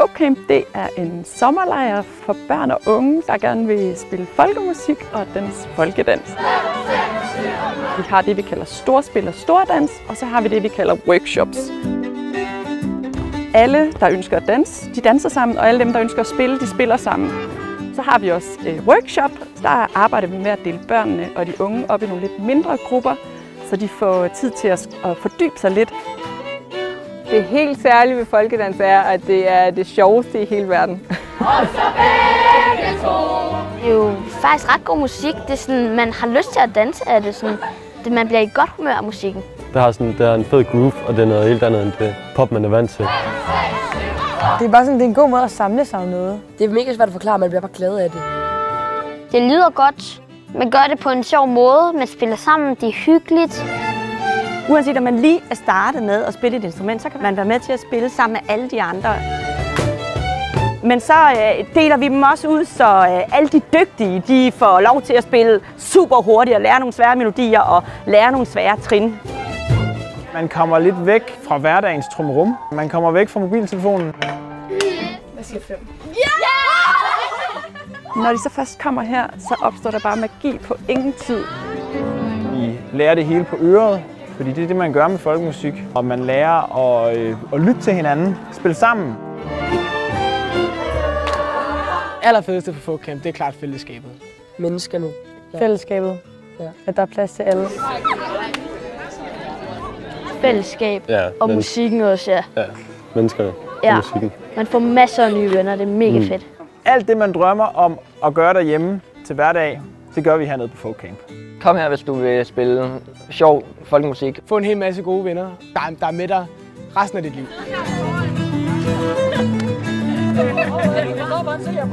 Folkcamp, det er en sommerlejr for børn og unge, der gerne vil spille folkemusik og danse folkedans. Vi har det, vi kalder storspil og stordans, og så har vi det, vi kalder workshops. Alle, der ønsker at danse, de danser sammen, og alle dem, der ønsker at spille, de spiller sammen. Så har vi også workshop. Der arbejder vi med at dele børnene og de unge op i nogle lidt mindre grupper, så de får tid til at fordybe sig lidt. Det helt særlige ved folkedans er, at det er det sjoveste i hele verden. Det er jo faktisk ret god musik. Det er sådan, man har lyst til at danse af det. Sådan, man bliver i godt humør af musikken. Der er en fed groove, og det er noget helt andet end det pop, man er vant til. Det er bare sådan, det er en god måde at samle sig om noget. Det er mega svært at forklare, man bliver bare glad af det. Det lyder godt. Man gør det på en sjov måde. Man spiller sammen. Det er hyggeligt. Uanset om man lige er startet med at spille et instrument, så kan man være med til at spille sammen med alle de andre. Men så deler vi dem også ud, så alle de dygtige de får lov til at spille super hurtigt og lære nogle svære melodier og lære nogle svære trin. Man kommer lidt væk fra hverdagens trummerum. Man kommer væk fra mobiltelefonen. Hvad siger 5? Når de så først kommer her, så opstår der bare magi på ingen tid. I lærer det hele på øret, fordi det er det, man gør med folkemusik. Og man lærer at lytte til hinanden, spille sammen. Allerfedeste for Folkcamp, det er klart fællesskabet. Menneskerne. Ja. Fællesskabet. Ja. At der er plads til alle. Fællesskab og musikken også, ja. Ja, menneskerne og musikken. Man får masser af nye venner, det er mega fedt. Alt det, man drømmer om at gøre derhjemme til hverdag, det gør vi hernede på Folkcamp. Kom her, hvis du vil spille sjov folkemusik. Få en hel masse gode venner, der er med dig resten af dit liv. Jeg